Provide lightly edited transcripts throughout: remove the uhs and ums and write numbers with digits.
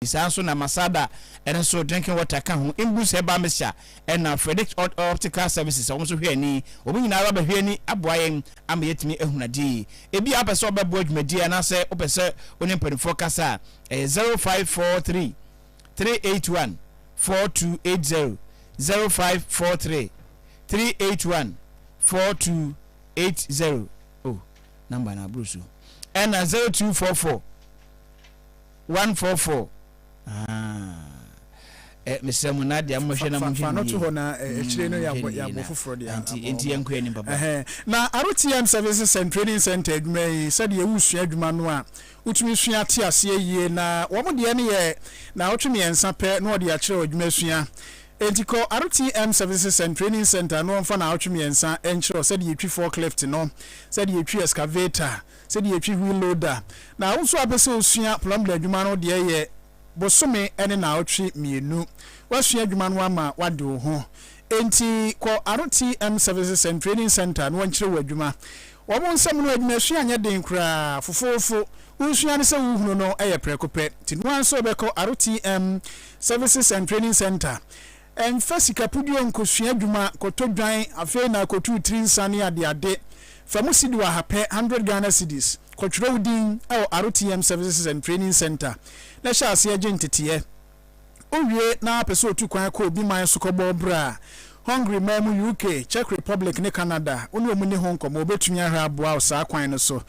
Sanso na Masada and so drinking water can imbus eba mesha and Frederick Optical Services almost here ni obi na raba here ni aboyen am yetimi ehunadi ebi apeso be board media na say opese onim penfo kasa 0543 381 4280 0543 381 4280 oh number na bruce and 0244 144 Mr. Munadi amohwe na munhwe no to ho na echire no ya bofoforo dia enti yankwa ni baba na RTM Services and Training Center adwuma said ye wusua adwuma no a utumi sua te ase yie na wo mo de ne ye na otumi ensa pe na ode akire adwuma sua enti ko RTM Services and Training Center no mfa na otumi ensa enchiro said ye twi forklift no said ye twi excavator said ye twi wheel loader na wo so abese osua plumber adwuma no de ye bosome ene na otwi mienu wasua adwuma no ama wade ho enti ko RTM Services and Training Center no wankyere wadwuma wo mo nsam no adwuma sua anya den kura fofofo usua ne se wuhunu no eye prekope tinwan so be ko RTM Services and Training Center en fasika pudio nkosua adwuma kotodwan afi na kotu trinsane ade famusidi wa hape 100 Ghana cedis kotwero din RTM Services and Training Center na sha ase agentetiye owie na pese otu kwan ko obi man sokobo bra Hungary memu UK Czech Republic ne Canada onu omu ne Hong Kong obetumi ahwa aboa osa kwan no so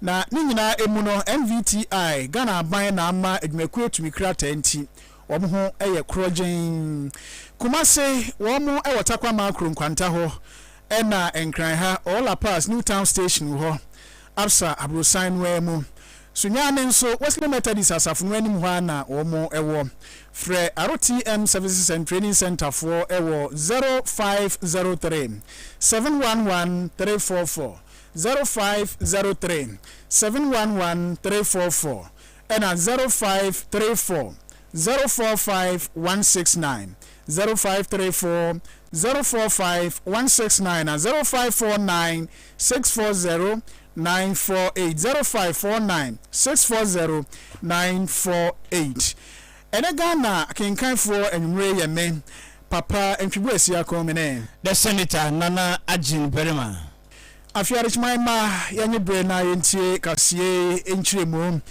na ni nyina emu no MVTI Ghana aban na ama adwumaku etumi krata enti wo ho eye krogen Kumase wo mo e wotakwa makro nkwanta ho ena enkran ha all pass New Town Station ho Absa Abrosan wemu sunyane nso Wesley Methodist asafunu anim ho na wo mo ewo Fre RTM Services and Training Center for ewo 0503 711 344 0503 711 344 and 0534 045 169 0534 045 169 and 0549 640 948 0549 640 948 ene Ghana kenkanfo enwure yeme papa Antwi Boasiako mene the senator Nana Agyen Berima afiare chmaima yanye bre na yentie kasie enchiremu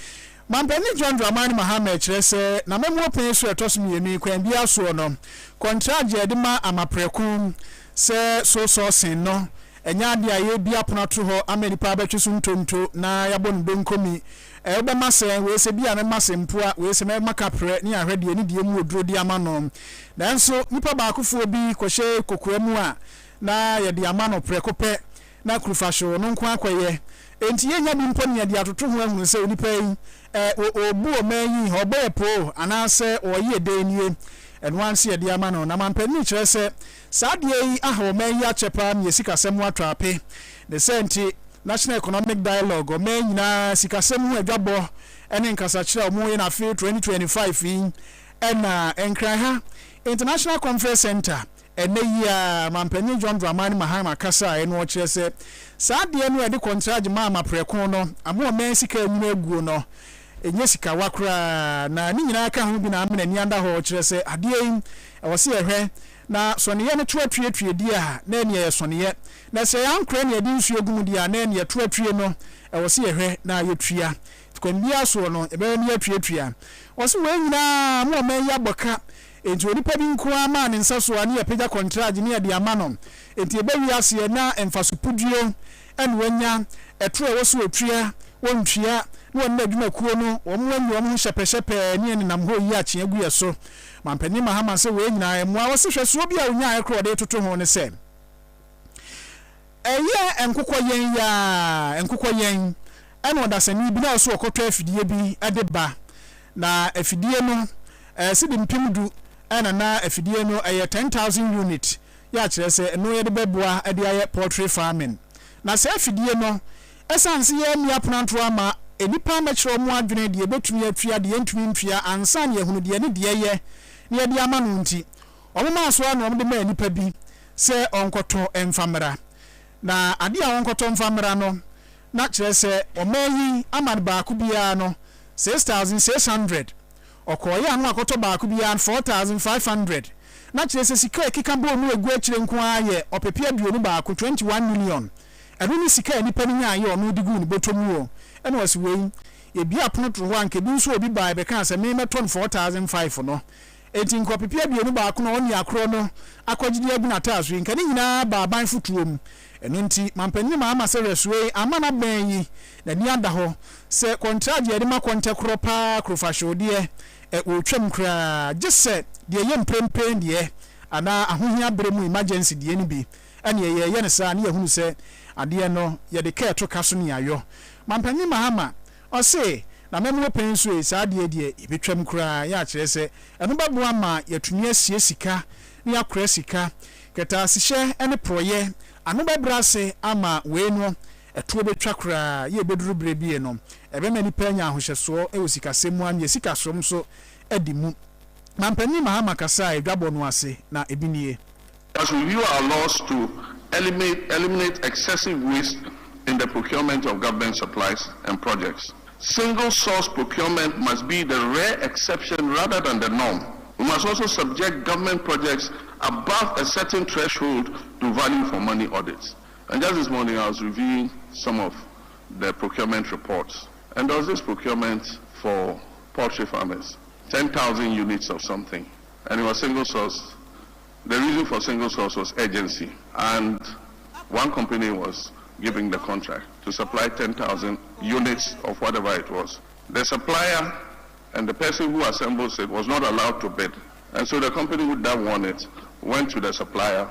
Mampeni John Dramani Mohammed chese na memo pen so etosom yemi kwan bia so no contract je de ma amapreku se so sin no enya de aye bia ponato ho amenipa betwesu ntonto na yabon donkomi ebe mase we se bia na mase mpoa we se me makapre ni ahwede ni die mu oduro di amano nanso nipa ba akofo bi kohye kokoamu a na ye de amano prekope na krufasho no nkwa akwaye enti yenya bi mponi de atoto ho ahunu se nipa yi obu o mayi obepo anase oye denie enwanse de amano na mampani kire se sadie yi aha o mayi achepa mi sikasem atwape the senti National Economic Dialogue o mayi na sikasem adwabo ene nkasa kire o mo ye na fe 2025 yi ena enkran ha International Conference Center ene ya mampani John Dramani Mahama kasa eno kire se sadie no e de contract ma preko no amo mayi sika enyu aguo no enye sika wakra na ni nyina aka ho bi na amena ni anda ho kire se ade yi ewose ehwe na soneye ne tuatue di a na ene ye soneye na se yankra ne edi nsuo gum di a na ene ye tuatue no ewose ehwe na yetua kwambia so no ebe ne atuatua wose we nyina mo men ya boka enti onipa bi nko ama ne nsa so ani ye pega contract ni ye de ama no enti ebe wi ase na emfasupuduo ene wanya etu e wose otua wontua no na adwuma kuo no omwanyi om hyepehyepe ne nam ho yi ache agu ye so mampani Mahama se we nyina emu a wose hweso bi a onya ekro de toto ho ne se eye enkokɔ yen ene odasani bi na so okoto afidie bi ade ba na afidie no sidi mpimdu ena na afidie no 10,000 unit ya kire se eno ye de beboa ade aye poultry farming na se afidie no esanse ye mia planto ama enipa mechiro mu adwene de betumi atwa de entumi ntwa ansa ne ehunu de ne de ye ne de ama no nti omuma so na omde ma enipa bi se onkoto emfamra na ade a onkoto emfamra no na kire se omayi amad ba ku bia no 6,600 okoya anu akoto ba ku bia 4500 na kire se sika ekika bo mu egu akire nko aye opepia duonu ba ku 21 million enu ni sika ni pani nya aye onu digu ni botomu o ena wasi wei ye bia pono to ho anke bi nso obi ba be kan se me meton 4500 no enti nko opepia duonu ba ku no oni akro no akogide agu na taso nka ni nyina ba ban futuo mu enu nti mampanyi ma ama se resue amana ban yi na ni ada ho se contract ye de ma kontekro pa krofashode wotwam kra gese de ye mprempen de ana ahohia bere mu emergency de ni bi ane ye ne sa na ye hunu se ade no ye de ka to kaso ne ayo mampanyi mahama o se na memlo penso e sa de ebetwam kra ya kire se eno babu ama yetumi asie sika ne akora sika keta sihye ene proye ano babrase ama we no eto betwa kra ye beduru brebie no ebe mani panya ahohyeso e osikasemu am ye sikasom so edimu mampani mahama kasa edwabo no ase na ebinie. As review our laws to eliminate excessive waste in the procurement of government supplies and projects. Single source procurement must be the rare exception rather than the norm. We must also subject government projects above a certain threshold to value for money audits. And just this morning I was reviewing some of the procurement reports. And there was this procurement for poultry farmers, 10,000 units of something. And it was single source. The reason for single source was urgency. And one company was giving the contract to supply 10,000 units of whatever it was. The supplier and the person who assembles it was not allowed to bid. And so the company that won it went to the supplier,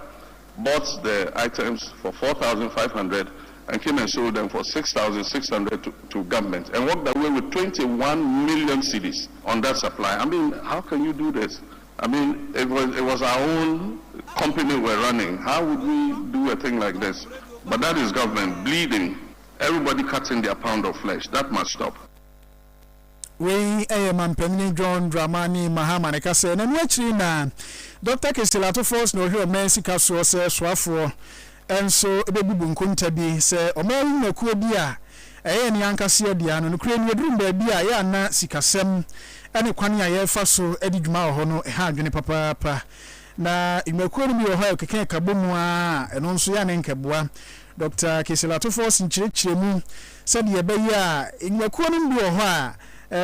bought the items for 4,500 and came and sold them for 6,600 to government and walked away with 21 million cedis on that supply. I mean, how can you do this? I mean, it was our own company we're running. How would we do a thing like this? But that is government bleeding. Everybody cutting their pound of flesh. That must stop. We mampeni John Dramani Mahama ne kase na nuachiri na Dr. Kesilato Force no hwe mensi kaso se swafo enso ebebubu nkonta bi se omawu na kuo bi a ni ankase dia no kure ni edrum ba bi a ya na sikasem ene kwan ya ye fa so edidwuma ho no ha adwene papa na imekuo ni bi ho keke kabomu a eno nso ya ne nkeboa Dr. Kesilato Force nchirechiremu se de be ya imekuo ni bi ho a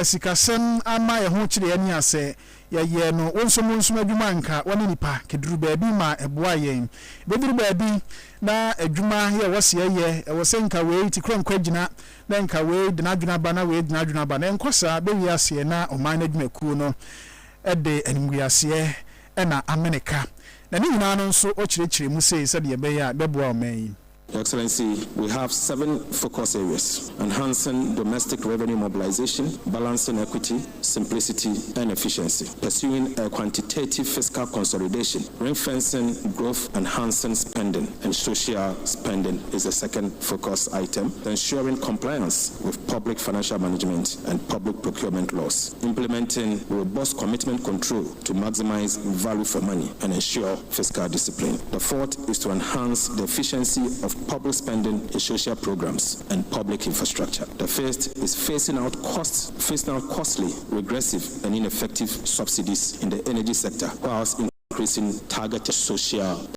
sikasem ama ye ho kire ani ase ye no wonsom adwuma nka woni nipa keduru baabi ma eboa yen beduru baabi na adwuma ye wose ye wosenka we ti kronkwa gina na nka we dinadwuna ba na we dinadwuna ba na enkosa be wi ase na oman na adwuma kuo no ede animguase na ameneka na ni nyina no nso o kirechire mu sei se de be ya beboa oman. Your Excellency, we have 7 focus areas: enhancing domestic revenue mobilization, balancing equity, simplicity, and efficiency, pursuing a quantitative fiscal consolidation, ring-fencing growth, enhancing spending, and social spending is the second focus item, ensuring compliance with public financial management and public procurement laws, implementing robust commitment control to maximize value for money and ensure fiscal discipline. The fourth is to enhance the efficiency of public spending in social programs and public infrastructure. The first is phasing out costly, regressive, and ineffective subsidies in the energy sector, whilst increasing targeted social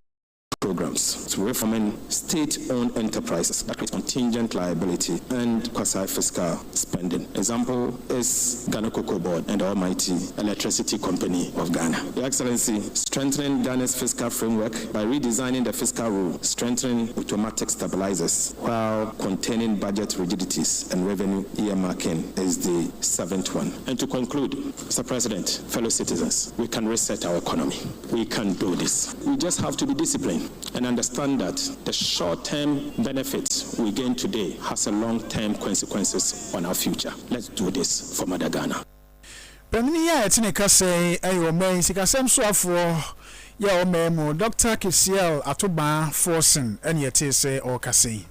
programs, to reforming state-owned enterprises that create contingent liability and quasi-fiscal spending. Example is Ghana Cocoa Board and the almighty Electricity Company of Ghana. Your Excellency, strengthening Ghana's fiscal framework by redesigning the fiscal rule, strengthening automatic stabilizers while containing budget rigidities and revenue earmarking is the seventh one. And to conclude, Mr. President, fellow citizens, we can reset our economy. We can do this. We just have to be disciplined and understand that the short-term benefits we gain today has a long-term consequences on our future. Let's do this for Mother Ghana. Pemini ya etine kase ayo men sikasem so afo ya omemo Dr. Kesiel Atoba Forcing ene yete se o kase.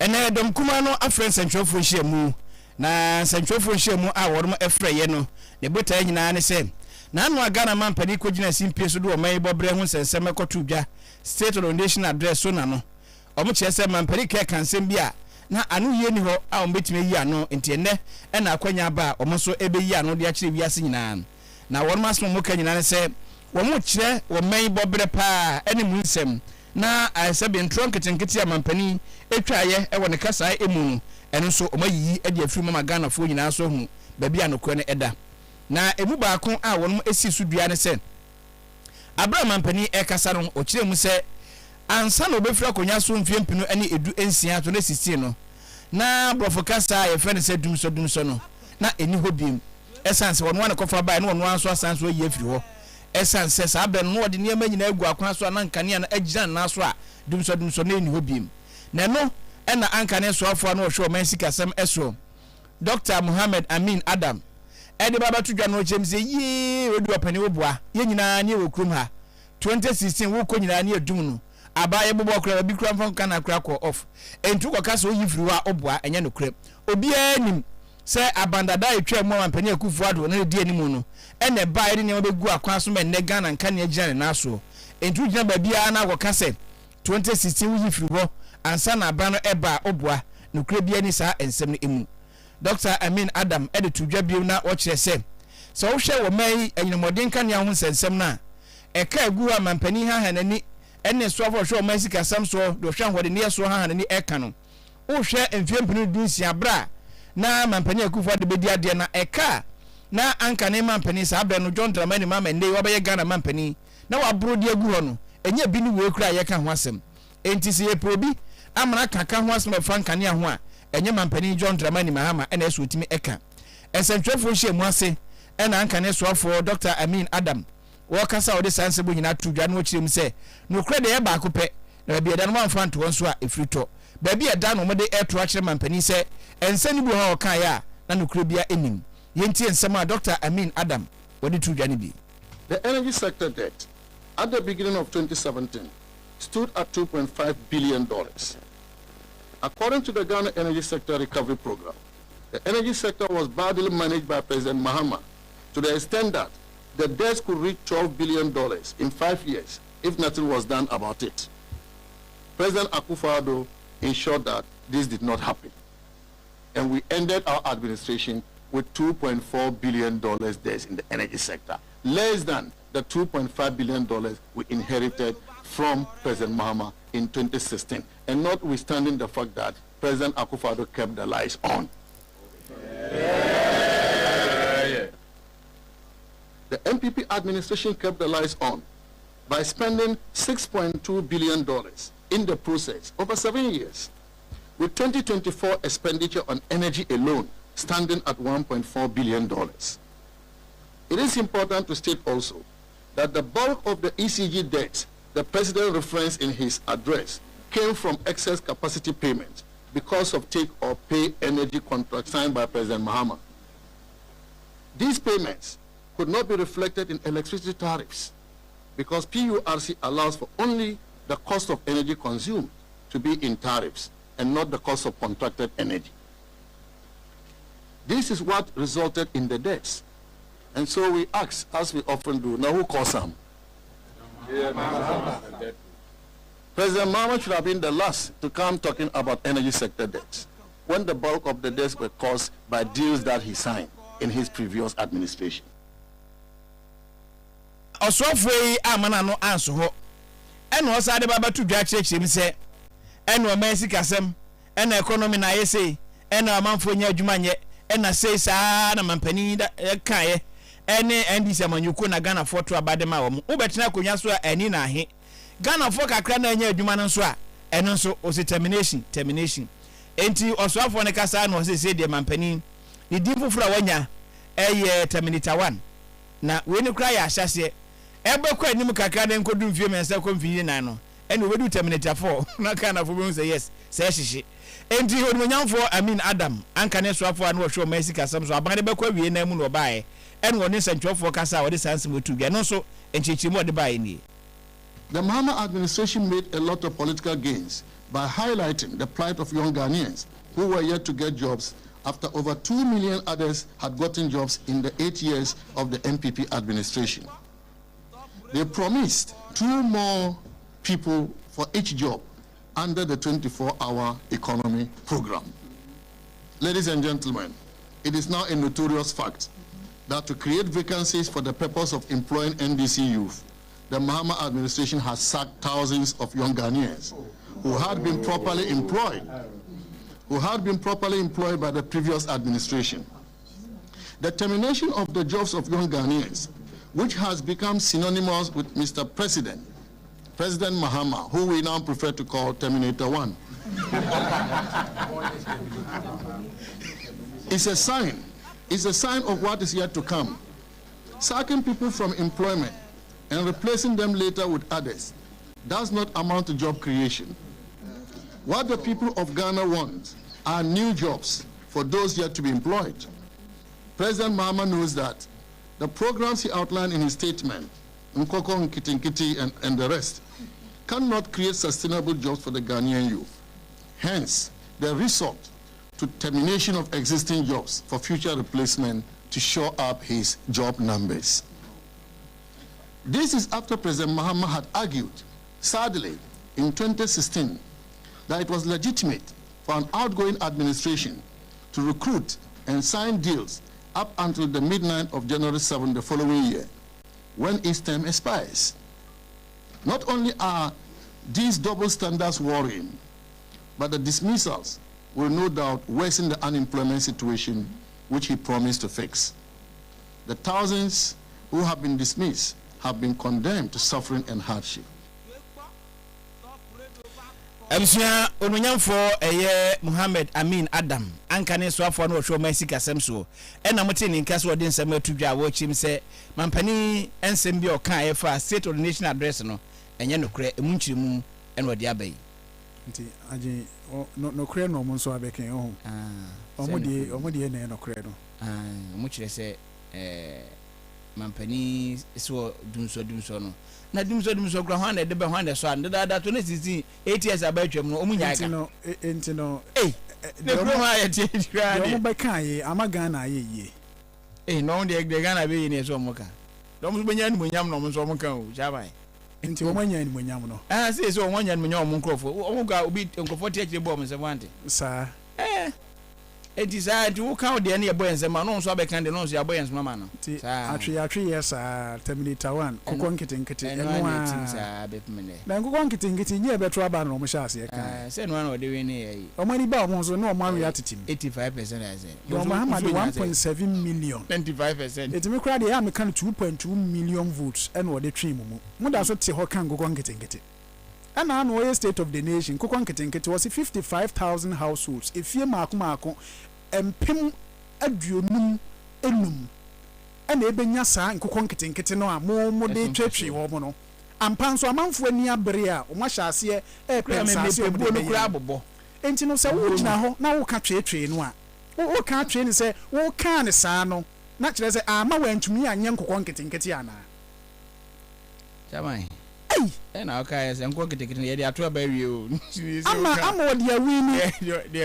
Ene dom kuma no afren sentwofo hyiamu na sentwofo hyiamu a wodom efreye no ne bota nyina ne se na anu Ghana man pani kogina simpie so do o man bobre ho sensem ekoto dwa state of the nation address so na no omo chese man pani ke kansem bia na anu yie ni ho a ombetime yi ano enti enne na akwanya ba omo so ebe yi ano de akire wiase nyina na won maso mo ka nyina ne se wo mo kire wo man bobre pa ene mu nsem na asabe ntro nketenkete amampani etwaye e woni kasa emu eno so omayi e de afiri mama Ghana fo nyina so hu ba bia no kro ne eda na emu baako a won esi so dua ne se Abraham amampani e kasa no o kire mu se ansa na obefira konya so mfie mpinu ene edu ensia to na sisi no na brofokasa ye friend se dumso no na eni hobiem essence won wan kofa bai na won wan so asan so ye afiri ho essence sa abren no de niam nyina agu akwan so na nkane na agiran na so a dumso na eni hobiem na no ena ankane so afo na ohwe o man sikasem eso Dr. Muhammad Amin Adam ede baba tudwa no chemse yi wedu opani wo boa ye nyina ne wo krum ha 2016 wo ko nyina ne adum no abaye bobo kra bi kra mfan kana kra ko off entu ko kasa oyifiri wa oboa enye no kra obi anim se abandada etwa mo ampani akufu ado na di animu no ene ba ene ne begu akwan so me Ghana nka ne agina ne naso entu gina ba bia na ko kasa 2016 oyifiri ho ansa na aba no eba oboa no kra bia ni sa ensem no emu Dr. Amin Adam ede tudwa bi na o kire se so wo hwe wo mai enyinomodin kan ya ho nsensem na eka egu amampani ha hanani enne so afo hwe o mai sika sam so do hwe hode ne so ha hanani eka no wo hwe emfie mpinu dunsia bra na mampani akufo de bedi ade na eka na anka ne mampani sa abra no John Dramani mama ndey wabaye Ghana mampani na wabro de agu ho no enye bi ni we kura ye ka ho asem enti se ye probi amana kaka ho asem franka ne ho a enye mampani John Dramani mahama ena eso timi eka esentwefo hye mu ase ena anka ne so afo Dr. Amin Adam wo kasa wo de sanse bo nyina tudwa no kirem se no kura de ye ba akopɛ na bi eda no manfa nto nso a efrito ba bi eda no mo de eto akire mampani se ensani bu ha o kan ya na no kura bia enim yenti ensema Dr. Amin Adam wo de tudwa ne bi. The energy sector debt at the beginning of 2017 stood at $2.5 billion. According to the Ghana Energy Sector Recovery Program, the energy sector was badly managed by President Mahama to the extent that the debts could reach $12 billion in 5 years if nothing was done about it. President Akufo-Addo ensured that this did not happen, and we ended our administration with $2.4 billion debts in the energy sector, less than the $2.5 billion we inherited from President Mahama in 2016, and notwithstanding the fact that President Akufo-Addo kept the lights on. The MPP administration kept the lights on by spending $6.2 billion in the process over 7 years, with 2024 expenditure on energy alone standing at $1.4 billion. It is important to state also that the bulk of the ECG debt the President referenced in his address came from excess capacity payments because of take-or-pay energy contracts signed by President Mahama. These payments could not be reflected in electricity tariffs because PURC allows for only the cost of energy consumed to be in tariffs and not the cost of contracted energy. This is what resulted in the debts. And so we ask, as we often do, now who calls them? President Mahama should have been the last to come talking about energy sector debts when the bulk of the debts were caused by deals that he signed in his previous administration. Osofwe amana no anso ho eno osade baba tu dwa chechim se eno omansi kasem eno economy na yese eno amanfo nya adwuma nye ena sei saa na mampani da kae ene ndisi amanyuko na Ghana foto abadema wo ubetena konya so ani na ahe Ghana fo kakra na nya adwuma no so a eno nso o termination enti osofo ne kasa na o se de mampani ni dimfufura wanya eye terminator 1 na we ni kra ya ahyase ebe kwa anim kakra na nkodu mfie mensa konfini na no ene obedu terminator 4 na kana fo be say yes say hihye enti onimanyamfo Amin Adam anka ne so afo anu wo hwe Messi kasam so abane be kwa wie na mu no bae ene woni santwofo kasa wo de sanse motu bia no so enchichimu de bae ni. The Mahama administration made a lot of political gains by highlighting the plight of young Ghanaians who were yet to get jobs after over 2 million others had gotten jobs in the 8 years of the MPP administration. They promised 2 more people for each job under the 24-hour economy program. Ladies and gentlemen, it is now a notorious fact that to create vacancies for the purpose of employing NDC youth, the Mahama administration has sacked thousands of young Ghanaians who had been properly employed by the previous administration. The termination of the jobs of young Ghanaians, which has become synonymous with Mr. President Mahama, who we now prefer to call Terminator 1, is a sign of what is yet to come. Sacking people from employment and replacing them later with others does not amount to job creation. What the people of Ghana want are new jobs for those yet to be employed. President Mahama knows that the programs he outlined in his statement, Nkoko, Nkiti, and the rest, cannot create sustainable jobs for the Ghanaian youth. Hence, the resort to termination of existing jobs for future replacement to shore up his job numbers. This is after President Mahama had argued, sadly, in 2016, that it was legitimate for an outgoing administration to recruit and sign deals up until the midnight of January 7 the following year, when his term expires. Not only are these double standards worrying, but the dismissals will no doubt worsen the unemployment situation which he promised to fix. The thousands who have been dismissed have been condemned to suffering and hardship. Amsia onunyamfo Muhammad Amin Adam ankane so afo no hwo masika asem so ena mote ni nka so de nsem atudwa wo chim se mampani ensem bi oka efa state of the nation address no enye nokre emunchirimu ena odi abai nti aje no kre no mo so abeken ho omodi na nokre no mo kire se mampani so dumso na dumso kra ho na de be ho na so and da to na 16 8 years abatwam no omunya aga enti no ne kro ha ye tie dira de mo be kan ye amaga na ye ye no de Ghana be ye ne so mo ka do mo benya ni mo nyam no mo so mo kan o jabai enti o manya ni mo nyam no say so o manya ni mo nyam mo nkrofo o ga obi nkrofo tie kire bo mo se wante sa enti sa enti wo kan de ne ye boy nsema no so abekan de no so ya boy nsema ma no atwe yes Terminator 1 kokon nkete enwa sa bepmene na kokon nkete nye betro aba no mo sha se kan se no na de we ne yi o mani ba mo so no mo awe atitim 85% as no Muhammad 1.7 million 25% enti me kra de ya me kan 2.2 million votes en wo de twi mu da so te ho kan kokon nkete ana no way state of the nation kokon nkete was 55,000 households efie maako empem aduonum enum ana ebenya saa nkokon nkete no a mo de twetwe wo mo no ampanso amanfo ani abere a o ma hyase pensase o bo no kura abobo enti no se wo gina ho na wo ka twetwe no a wo ka twe ni se wo ka ne saa no na kire se ama wantumi anye nkokon nkete ana jamai na okay se nkokon nkete ye de ato aba wie o ama odi awini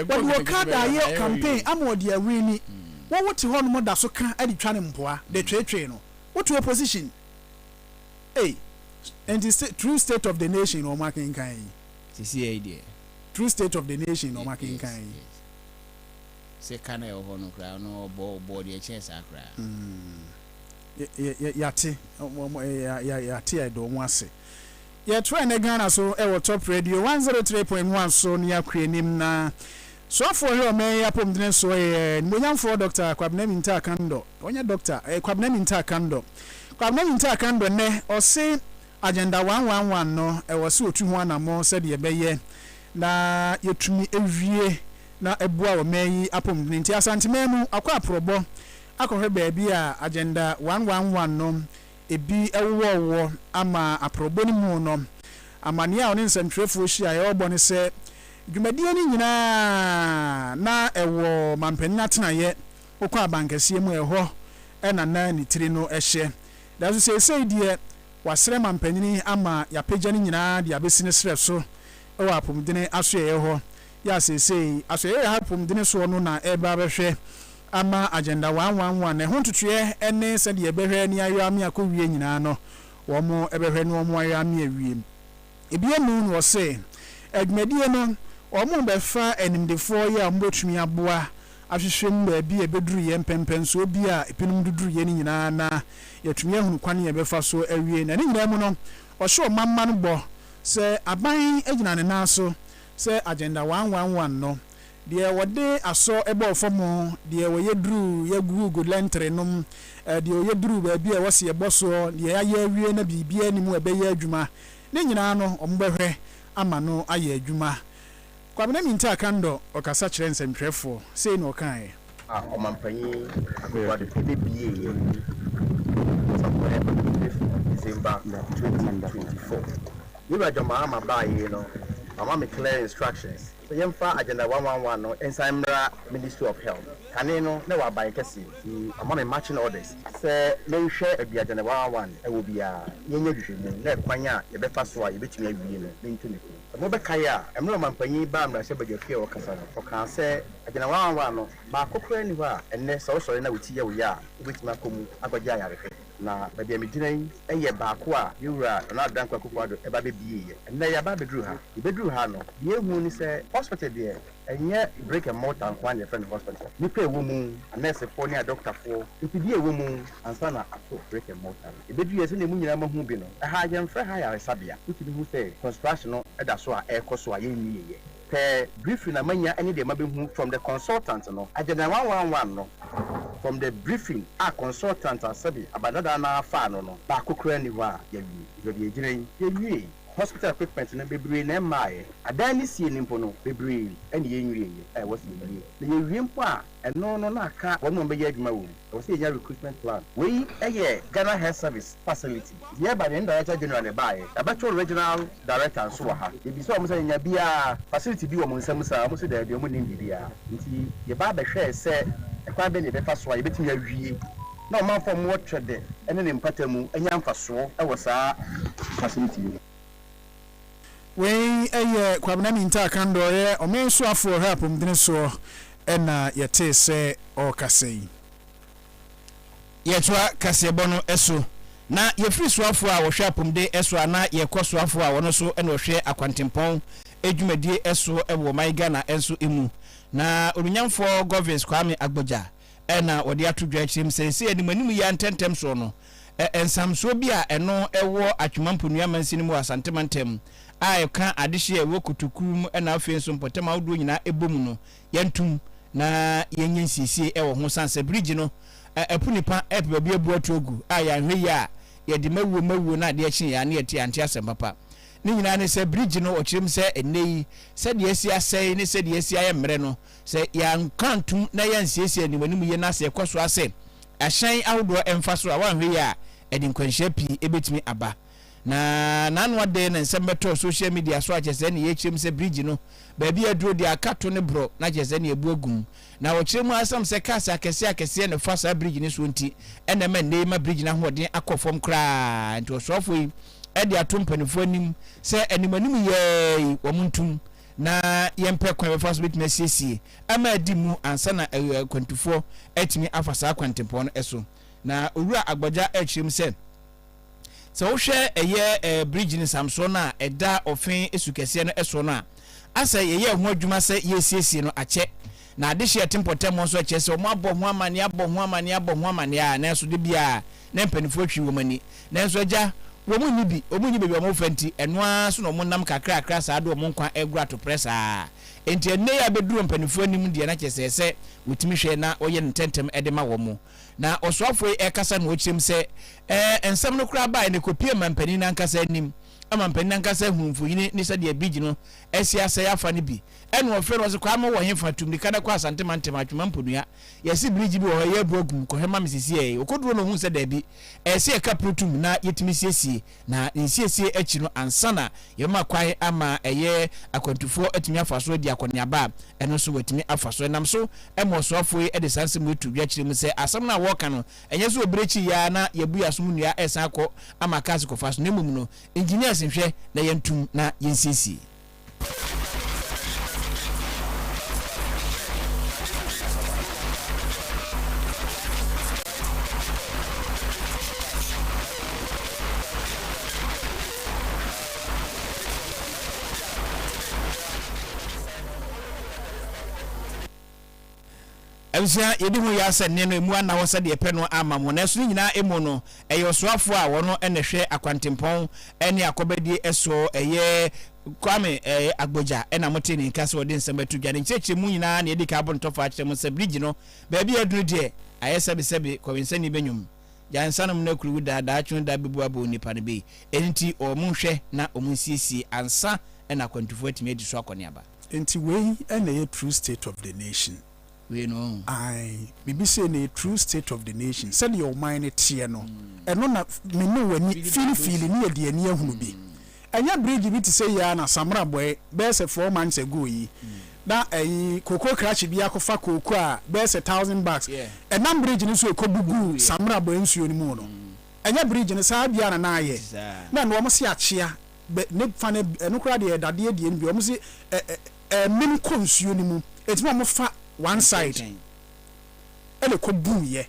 wo ka da ye campaign ama odi awini what wote ho no da so ka adi twa ne mpoa de twetwe no what to opposition and the true state of the nation o making kan see idea true state of the nation o making kan se kana yo ho no kra no bo de chance akra yate yate do mo ase ye try na Ghana so e wo top radio 103.1 so ne akrenim na so for here me yapom dine so mbonyamfo Dr. Kwabena Minta Kando onya Dr. Kwabena Minta Kando ne o se agenda 111 no e wo se otu ho anamo se de beye na yetumi ewie na ebua wo meyi apom dine nti asantememu akwa probo akọhwe baabi a agenda 111 no ebi ewowo ama aprobo ni mu no amania oni nsentrefu hia ye obọ ne se dwumadie ni nyina na ewo mampanina tenaye okwa abankasie mu eho ena na ni tiri no ehye da so se die wasere mampanini ama yapagya ni nyina de abesine sere so ewo apomdene aso ye ho ya se aso ye apomdene so no na eba behwe ama agenda 111 ne hontutue ene se de ebehwe ni ayo ame akowie nyina no wo mo ebehwe no mo ayo ame awie ebiemu no se adwumadie no omo befa enimdefoɔ yɛ a mbotumi aboa ahwehwem baabi ebeduru yɛ mpempen so obi a epinum duduru yɛ ni nyinaa na yɛtumi ahunu kwan yɛ befa so awie na ne nyinaa mu no ɔhye ɔmamma no bɔ sɛ aban agyina ne nan so sɛ agenda 111 no deɛ wɔde asɔ ɛbɔ fam deɛ wɔyɛ duru yɛgugu lentre nom deɛ wɔyɛ duru baabi a wɔsi ɛbɔ so deɛ ayɛ awie na bibia ni mu ɛbɛyɛ adwuma ne nyinaa no ɔmbɛhwɛ ama no ayɛ adwuma kwabena minta kando ɔkasa kyerɛ nsɛmtwerɛfoɔ sei na ɔkae ɔmampanyin akwade bebie December 2024 Niba Jama ama baye no mama me clear instructions so yemfa agenda 111 no ensamra Ministry of Health kane no na wa baye kese mama me marching orders say menhwe abia agenda 111 e wo bia yenye hwehwemu na kwanya ye befa so a ye betumi awie no ntumi mo be kai a emro mampanyin ba amra se bagafie o kasa no o kan say agenda 111 no ba kokora ni ho a enne so so na wuti ye wo ya obetumi akomu agogya yarehwe na baby amegyina eye baako a yewura na adanko akofado eba bebie na ya ba bedru ha no ye hu ni se hospital de enye break and mortar and one friend hospital ni pe wo mu nurse fo ni doctor fo ipidi e wo mu ansa na aso break and mortar ebedu ye se na mu nyina ma hu bi no ha ye mfre ha ya sabia ipidi hu se construction no eda so a ekoso a ye nwie ye pe briefing na manya any de mabehu from the consultant no agenda 111 no from the briefing a consultant asabi abadada na fa no ba kokora ni ho a ye wi hospital equipment na bebre na mae adan ni sie nimpo no bebre ene ye nwie ye wasi nwie na ye wie mpo a eno no na aka wonu be ye adwuma wo wasi ye recruitment plan we eye Ghana Health Service facility ye ba the director general ne bae abato regional director so wa ha ye bi so mo say nya bia facility bi wo mo nsam sa mo so da bi mo nim bia nti ye ba be hwe se ekwa be ne be fa so a ye betimi awie na o man fo mo twede ene ne mpatamu enya mfaso e wo saa facility wei eye kwabena minta kando ye omenso afo rap mdene so ena yete se o kasei yetwa kasebo no eso na yefiri so afo a wo hwe apomde eso ana yekoso afo a wono so ena hwe akwantempon edwumadie eso ewo maiga na enso emu na orunyamfo governance kwame agboja ena wode atodwa chirim se animanim ya ntentem so no ensamso bi a eno ewo atwumamponua mansini mu asantemantem a ka adehye ewo kutukurum ena afi nso mpotema wodo nyina ebom no yentum na yenyen siesie ewo ho sanse bridge no epunipa epe bi ebu atogu a ya hwe ya ye de mawuo na de akyi ya na ye ti ante asem papa ni nyina ne se bridge no ochirim se enei se de esi asai ne se de esi aye mre no se ya nkantum na ya nsiesie ni manim ye na se ekoso ase ahyan ahodo emfa so a wan hwe ya edi nkwanhia pi ebetimi aba na nanu ade na nsembeto social media so achese ne yechim se bridge no ba bia duro de akato ne bro na achese ne ebu agum na wo chiremu asam se kasa akese ne fasa bridge ne so nti ene ma ne ma bridge na hoden akofom kra nti osofo yi e de atompanifo anim se animanim ye womuntum na yempe kwan be fasa bit mesiesie ama di mu ansa na kwantufo etimi afasa kwantempon eso na owura agboja echim se so wo hwe eye bridge ni samso na eda ofin esukese no eso no a asa ye ho adwuma se yesiesie no ache na adehye tempotem so ache se o mabo ho amane a na so de bia na mpanifo twi wo mani na so agya wo munyi bi wo mo fanti eno a so no mo nam kakra sa do mo nkwa egura to pressa enti enne ya beduru mpanifo anim de na chese se wotimi hwe na oye ntentem edema wo mo na osofo ekasa na ochim se ensem no kura ba ne kopie mampani na nkasa anim amampani na nkasa hunfu yini ni sade bridge no esi asa ya fa ne bi ene ofre no se kwa ma wo hemfa tum ni kada kwa asante mantem atwuma mpodua yesi bridge bi wo ye brogum ko hema misisi e okoduro no hu se da bi esi eka protum na yetimi siesie na nsiesie echi no ansana yema kwai ama eye akwantufo etimi afaso di akoniaba eno so wetimi afaso nam so emo sofo e de sanse mu tudua kyerem se asam na wo ka no enye so obrechi ya na yebu asum nua esa akọ ama kasi ko faso na mum no engineers nhwe na yentum na yensiesie Ebisa yedi ho ya asenne no emu ana ho se de pe no ama mo na so nyina emu no eyo soafo a wono ene hwe akwantempon ene akobadie eso eye kwame agboja ena mote ni nka so de nsem dwane ncheche mu nyina na yedi ka bontofa akyere mo se bridge no ba bia aduru de ayesebe kwensani benyum jansanum na kuru da atwe da bebu abo nipa ne be enti o mu hwe na o mu siesie ansa ena kwantufo atime edi so akone aba enti we ene a true state of the nation. We know. Bibi say a true state of the nation. Send your mind tie no. Eno na me no wani feel ni de ani ahunu bi. Anya bridge bi to say ya na Samra boy be say 4 months ago yi. Na koko crash bi akofa koko a be say $1,000. Enam bridge ni so ekobugu Samra boy nsuo ni mu no. Anya bridge ni sa bia na aye. Na no mo se achia ne fa ne no kra de dade de bi o mo se min konsuo ni mu. Etima mo fa one side ele ko bu ye